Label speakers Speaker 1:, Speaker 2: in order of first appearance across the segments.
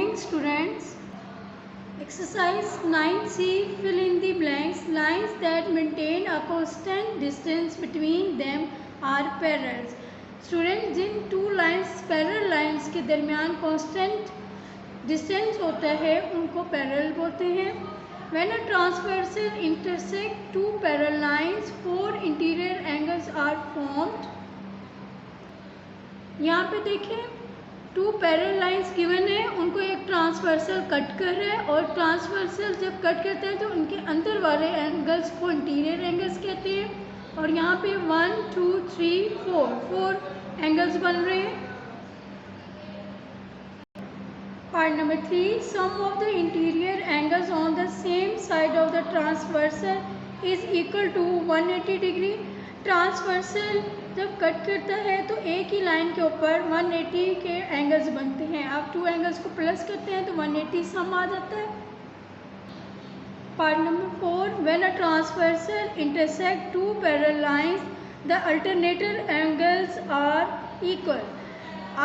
Speaker 1: morning students. Exercise 9C, fill in the blanks. Lines that maintain a constant distance between them are parallels. Students, जिन two lines parallel lines के दरमियान constant distance होता है उनको parallel बोलते हैं. When a transversal intersect two parallel lines, four interior angles are formed. यहाँ पे देखें टू पैरेलल लाइंस गिवन है, उनको एक ट्रांसवर्सल कट कर रहा है और ट्रांसवर्सल जब कट करता है तो उनके अंदर वाले एंगल्स को इंटीरियर एंगल्स कहते हैं. और यहाँ पे 1 2 3 4 एंगल्स बन रहे हैं. Part number 3, sum of the interior angles on the same side of the transversal is equal to 180 degree. Transversal जब कट करता है तो एक ही लाइन के ऊपर 180 के एंगल्स बनते हैं. आप टू एंगल्स को प्लस करते हैं तो 180 सम आ जाता है. Part number 4, when a transversal intersect two parallel lines the alternator angles are equal.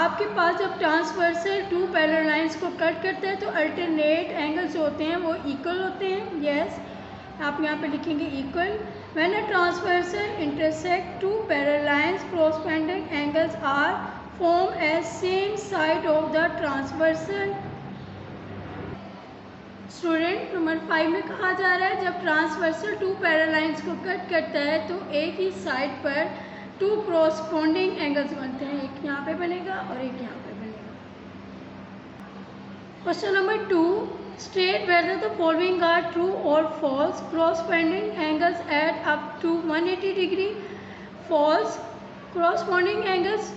Speaker 1: आपके पास जब ट्रांसवर्सल टू पैरेलल लाइंस को कट करता है तो अल्टरनेट एंगल्स होते हैं वो इक्वल होते हैं. यस, आप यहाँ पे लिखेंगे equal. When a transversal intersect two parallel lines, corresponding angles are formed as same side of the transversal. Student number 5 में कहा जा रहा है जब ट्रांसवर्सल टू पैरेलल लाइंस को कट करता है तो एक ही साइड पर टू corresponding एंगल्स बनते हैं. एक यहाँ पे बनेगा और एक यहाँ पे बनेगा. Question number 2, state whether the following are true or false. Corresponding angles add up to 180 degree. False. Corresponding angles,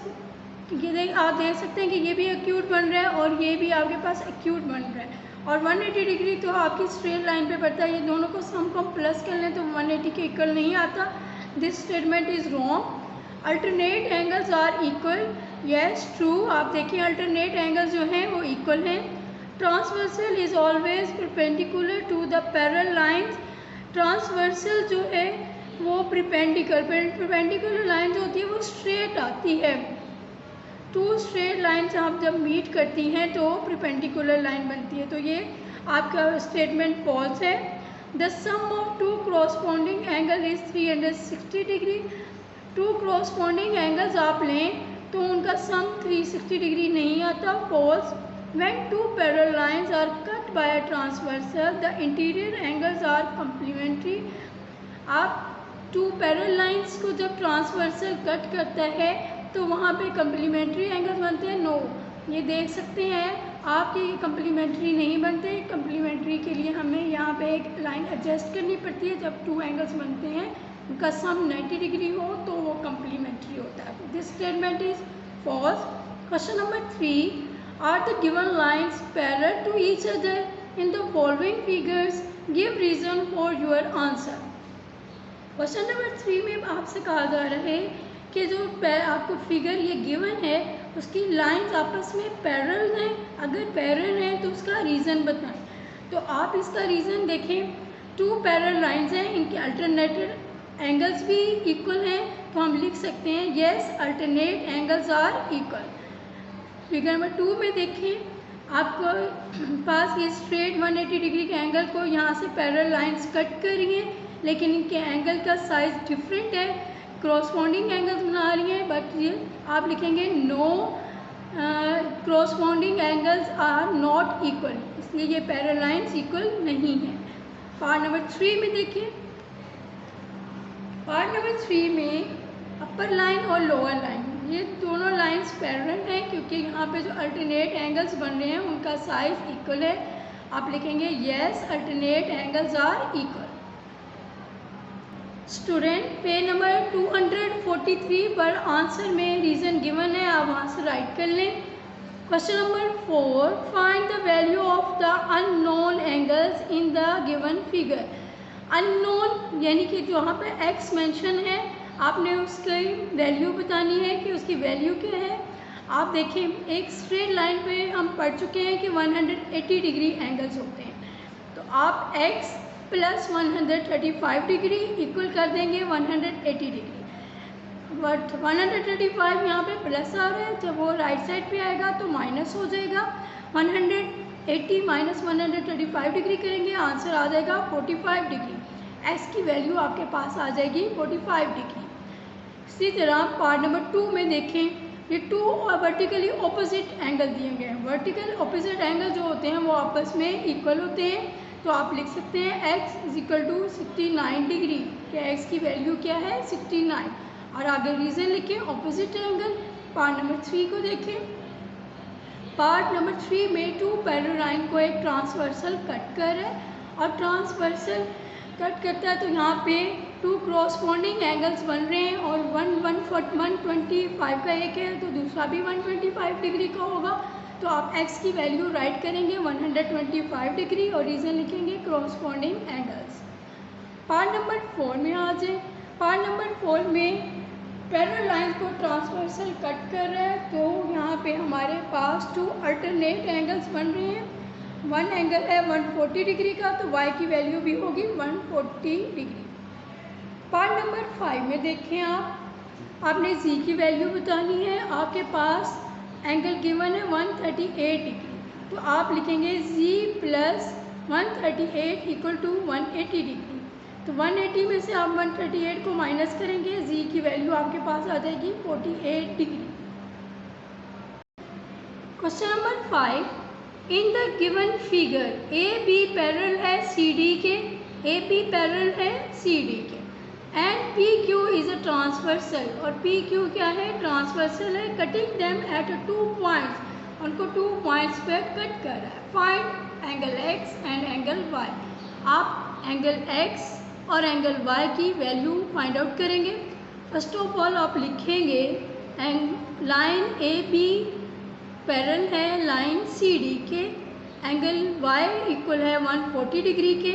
Speaker 1: ये आप देख सकते हैं कि ये भी एक्यूट बन रहा है और ये भी आपके पास एक्यूट बन रहा है. और 180 डिग्री तो आपकी स्ट्रेट लाइन पे पड़ता है. ये दोनों को सम को प्लस कर लें तो 180 के इक्वल नहीं आता. This statement is wrong. Alternate angles are equal. Yes, true. आप देखिए अल्टरनेट एंगल्स जो हैं वो इक्वल हैं. Transversal is always perpendicular to the parallel lines. Transversal जो है वो परपेंडिकुलर लाइन जो होती है वो स्ट्रेट आती है. टू स्ट्रेट लाइंस आप जब मीट करती हैं तो परपेंडिकुलर लाइन बनती है. तो ये आपका स्टेटमेंट फॉल्स है. The sum of two corresponding angle is 360 degree. Two corresponding angles आप लें तो उनका सम 360 डिग्री नहीं आता. False. When two parallel lines are cut by a transversal, the interior angles are complementary. आप टू पैरेलल लाइंस को जब transversal cut करता है तो वहाँ पे कम्प्लीमेंट्री एंगल्स बनते हैं. नो, ये देख सकते हैं आप कि ये कम्प्लीमेंट्री नहीं बनते. कम्प्लीमेंट्री के लिए हमें यहाँ पे एक लाइन एडजस्ट करनी पड़ती है. जब टू एंगल्स बनते हैं उनका सम 90 डिग्री हो तो वो कम्प्लीमेंट्री होता है. This statement is false. Question number 3, are the given lines parallel to each other in the following figures? Give reason for your answer. Question number 3 में आपसे कहा जा रहा है कि जो आपको फिगर ये गिवन है उसकी लाइंस आपस में पैरेलल हैं. अगर पैरेलल हैं तो उसका रीज़न बताएं. तो आप इसका रीज़न देखें. टू पैरेलल लाइंस हैं, इनके अल्टरनेटेड एंगल्स भी इक्वल हैं तो हम लिख सकते हैं yes alternate angles are equal. Figure number 2 में देखें आपको पास ये स्ट्रेट 180 डिग्री के एंगल को यहाँ से पैरेलल लाइंस कट कर रही हैं लेकिन इनके एंगल का साइज डिफरेंट है. corresponding एंगल्स बना रही हैं बट ये आप लिखेंगे no corresponding angles are not equal. इसलिए ये पैरेलल लाइंस इक्वल नहीं है. पार्ट नंबर 3 में देखिए. पार्ट नंबर 3 में अपर लाइन और लोअर लाइन ये दोनों लाइंस पैरेलल हैं क्योंकि यहाँ पे जो अल्टरनेट एंगल्स बन रहे हैं उनका साइज इक्वल है. आप लिखेंगे yes alternate angles are equal. Student page number 243 पर आंसर में रीज़न गिवन है, आप वहाँ से राइट कर लें. Question number 4, find the value of the unknown angles in the given figure. Unknown यानी कि जो यहाँ पे एक्स मेंशन है आपने उसकी वैल्यू बतानी है कि उसकी वैल्यू क्या है. आप देखें एक स्ट्रेट लाइन पे हम पढ़ चुके हैं कि 180 डिग्री एंगल्स होते हैं. तो आप x प्लस 135 डिग्री इक्वल कर देंगे 180 डिग्री. बट 135 यहाँ पे प्लस आ रहा है, जब वो राइट साइड पे आएगा तो माइनस हो जाएगा. 80 माइनस 135 डिग्री करेंगे, आंसर आ जाएगा 45 डिग्री। एक्स की वैल्यू आपके पास आ जाएगी 45 डिग्री। इसी तरह पार्ट नंबर 2 में देखें, ये टू और वर्टिकली ऑपोजिट एंगल दिए गए हैं। वर्टिकल ऑपोजिट एंगल जो होते हैं वो आपस में इक्वल होते हैं, तो आप लिख सकते हैं x is equal to 69 degree, कि x की वैल्यू क्या है 69। और आगे रीज़न लिखें ऑपोजिट एंगल। पार्ट नंबर 3 को देखें। पार्ट नंबर 3 में टू पैरेलल लाइन को एक ट्रांसवर्सल कट कर रहा है, और ट्रांसवर्सल कट करता है तो यहाँ पे टू क्रॉसपोंडिंग एंगल्स बन रहे हैं, और 125 का एक है तो दूसरा भी 125 डिग्री का होगा। तो आप x की वैल्यू राइट करेंगे 125 डिग्री और रीज़न लिखेंगे क्रॉसपोंडिंग एंगल्स। पार्ट नंबर 4 में आ जाए। पार्ट नंबर 4 में पैरेलल लाइन को ट्रांसवर्सल कट कर रहा है, तो यहाँ पे हमारे पास टू अल्टरनेट एंगल्स बन रहे हैं। वन एंगल है 140 डिग्री का, तो y की वैल्यू भी होगी 140 डिग्री। पार्ट नंबर 5 में देखें आपने z की वैल्यू बतानी है। आपके पास एंगल गिवन है 138 डिग्री, तो आप लिखेंगे z plus 138 equal to 180 degree. तो 180 में से आप 138 को माइनस करेंगे, z की वैल्यू आपके पास आ जाएगी 48 डिग्री। Question number 5, in the given figure A B parallel है सी डी के, ए बी पैरेलल है सी डी के, and P Q is a transversal, और पी क्यू क्या है ट्रांसवर्सल है, कटिंग देम एट 2 पॉइंट्स, उनको 2 पॉइंट्स पे कट कर रहा है। Find angle x and angle y. आप एंगल एक्स और एंगल वाई की वैल्यू फाइंड आउट करेंगे। फर्स्ट ऑफ ऑल आप लिखेंगे लाइन ए बी पैरेलल है लाइन सी डी के, एंगल y इक्वल है 140 डिग्री के।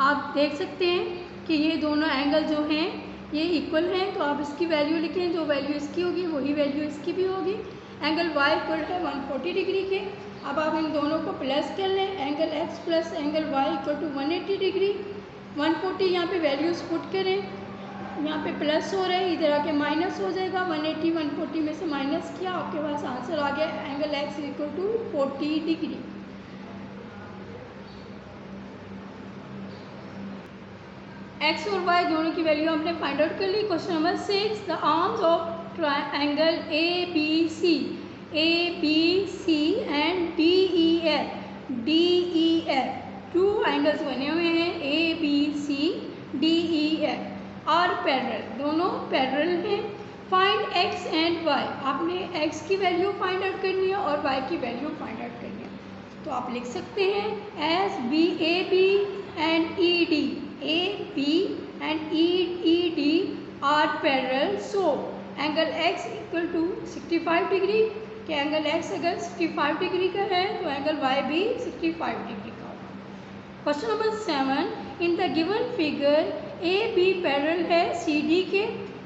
Speaker 1: आप देख सकते हैं कि ये दोनों एंगल जो हैं ये इक्वल हैं, तो आप इसकी वैल्यू लिखें, जो वैल्यू इसकी होगी वही वैल्यू इसकी भी होगी। एंगल y इक्वल है 140 डिग्री के। अब आप इन दोनों को प्लस कर लें, angle x plus angle y equal to 180 degree. 140 यहाँ पे वैल्यूज़ पुट करें, यहाँ पे प्लस हो रहा है, इधर आके माइनस हो जाएगा। 180 140 में से माइनस किया, आपके पास आंसर आ गया angle x equal to 40 degree. x और y दोनों की वैल्यू हमने फाइंड आउट कर ली। Question number 6, the arms of triangle A B C and D E F, two angles बने हुए हैं A B C D E F are parallel, दोनों पैरेलल हैं। फाइंड x एंड y, आपने x की value find out करनी है और y की वैल्यू फाइंड आउट करनी है। तो आप लिख सकते हैं as B A B and E D, A B and E D are parallel, so angle x equal to 65 degree, कि एंगल x अगर 65 डिग्री का है तो एंगल y भी 65 डिग्री का होगा। Question number 7, in the given figure A B parallel है C D के,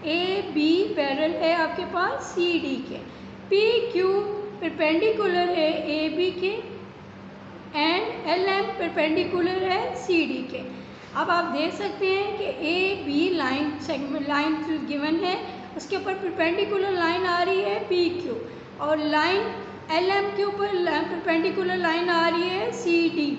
Speaker 1: ए बी पैरेलल है आपके पास सी डी के, पी क्यू परपेंडिकुलर है ए बी के, एंड एल एम परपेंडिकुलर है सी डी के। अब आप देख सकते हैं कि ए बी लाइन गिवन है, उसके ऊपर परपेंडिकुलर लाइन आ रही है पी क्यू, और लाइन एल एम के ऊपर परपेंडिकुलर लाइन आ रही है C D.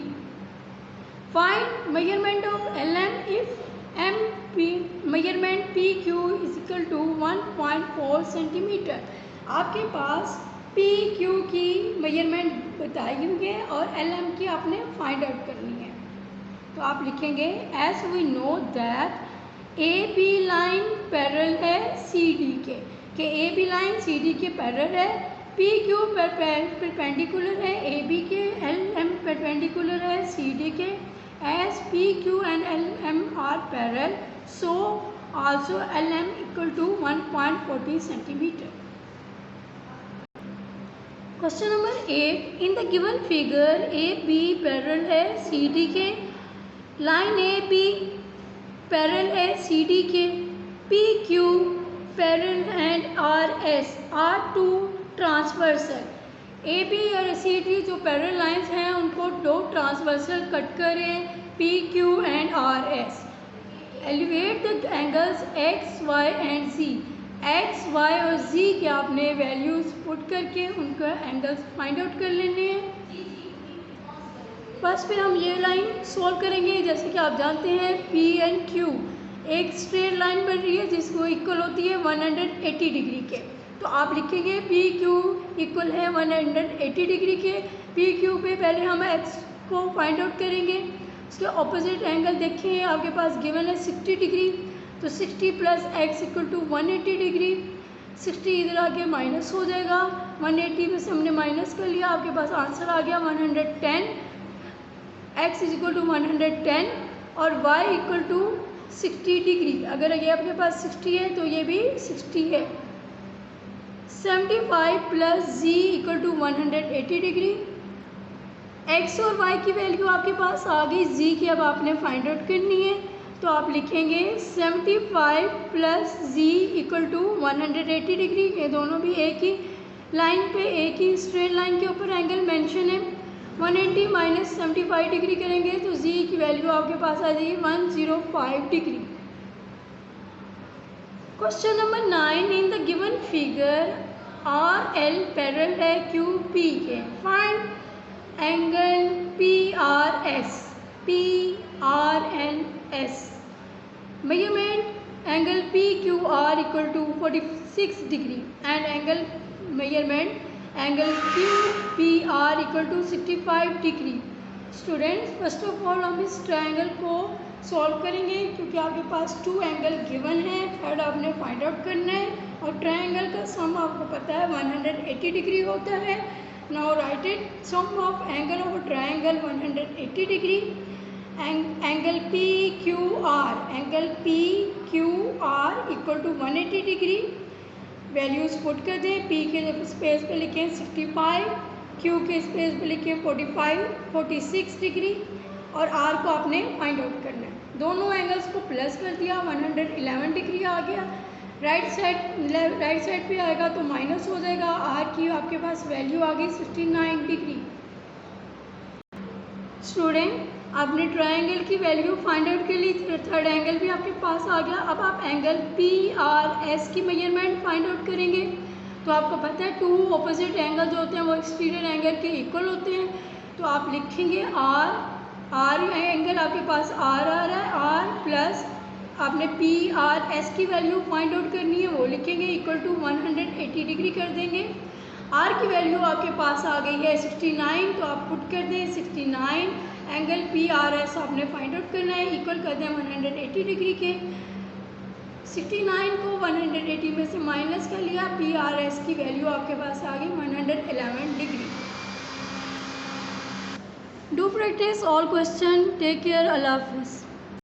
Speaker 1: Find measurement of L M if M P measurement P Q is equal to 1.4 centimetre. आपके पास पी क्यू की मेजरमेंट बताई हुई है और एल एम की आपने फाइंड आउट करनी है। तो आप लिखेंगे as we know that A B line parallel है सी डी के, A B line C D के पैरेलल है, पी क्यू परपेंडिकुलर है ए बी के, एल एम परपेंडिकुलर है सी डी के। As P, Q and L, M are parallel, so also L, M equal to 1.40 centimeter. Question number 8, in the given figure A, B parallel है C, D के, line A, B parallel है C, D के, P, Q parallel and R, S are two transversal. A B और C D जो parallel lines हैं उनको दो transversal cut करें, P Q and R S. Elevate the angles x y and z, x y और z के आपने values put करके उनका एंगल्स फाइंड आउट कर लेने हैं। फर्स्ट पे हम ये लाइन सॉल्व करेंगे। जैसे कि आप जानते हैं पी एंड क्यू एक स्ट्रेट लाइन बन रही है जिसको इक्वल होती है 180 डिग्री के। तो आप लिखेंगे पी क्यू इक्वल है 180 डिग्री के। पी क्यू पे पहले हम एक्स को फाइंड आउट करेंगे। उसके ऑपोजिट एंगल देखिए आपके पास गिवन है 60 डिग्री, तो 60 plus x equal to 180 degree. 60 इधर आके माइनस हो जाएगा, 180 में से हमने माइनस कर लिया, आपके पास आंसर आ गया 110। एक्स इज इक्वल टू 110 और वाई इक्वल टू 60 डिग्री। अगर ये आपके पास 60 है तो ये भी 60 है। 75 plus z equal to 180 degree. X और वाई की वैल्यू आपके पास आ गई, जी की अब आपने फाइंड आउट करनी है। तो आप लिखेंगे 75 plus z equal to 180 degree. ये दोनों भी एक ही लाइन पे, एक ही स्ट्रेट लाइन के ऊपर एंगल मेंशन है। 180 माइनस 75 डिग्री करेंगे तो जी की वैल्यू आपके पास आ जाएगी 105 degree. Question number 9, in the given figure R L parallel है क्यू पी के, find angle P R S. P R N S measurement angle PQR equal to 46 degree and angle measurement angle QPR equal to 65 degree। Students first of all हम इस triangle को solve करेंगे क्योंकि आपके पास 2 angle given है, third आपने find out करना है और ट्रायंगल का सम आपको पता है 180 डिग्री होता है। Now write it, sum of angle of triangle 180 degree. Angle P Q R, angle P Q R equal to 180 degree. Values put कर दें, पी के स्पेस पे लिखें 65, क्यू के स्पेस पे लिखें 46 डिग्री और आर को आपने फाइंड आउट करना है। दोनों एंगल्स को प्लस कर दिया, 111 डिग्री आ गया। राइट साइड पे आएगा तो माइनस हो जाएगा, आर की आपके पास वैल्यू आ गई 69 डिग्री। स्टूडेंट आपने ट्रायंगल की वैल्यू फाइंड आउट कर ली, थर्ड एंगल भी आपके पास आ गया। अब आप एंगल पी आर एस की मेजरमेंट फाइंड आउट करेंगे। तो आपको पता है 2 ऑपोजिट एंगल जो होते हैं वो एक्सटीरियर एंगल के इक्वल होते हैं। तो आप लिखेंगे आर एंगल आपके पास आर आ रहा है, आर प्लस आपने पी आर एस की वैल्यू फाइंड आउट करनी है, वो लिखेंगे इक्वल टू 180 डिग्री कर देंगे। आर की वैल्यू आपके पास आ गई है 69, तो आप पुट कर दें 69। एंगल पी आर एस आपने फाइंड आउट करना है, इक्वल कर दें 180 डिग्री के। 69 को 180 में से माइनस कर लिया, पी आर एस की वैल्यू आपके पास आ गई 111 degree. Do practice all question, take care, अल्लाह हाफिज़।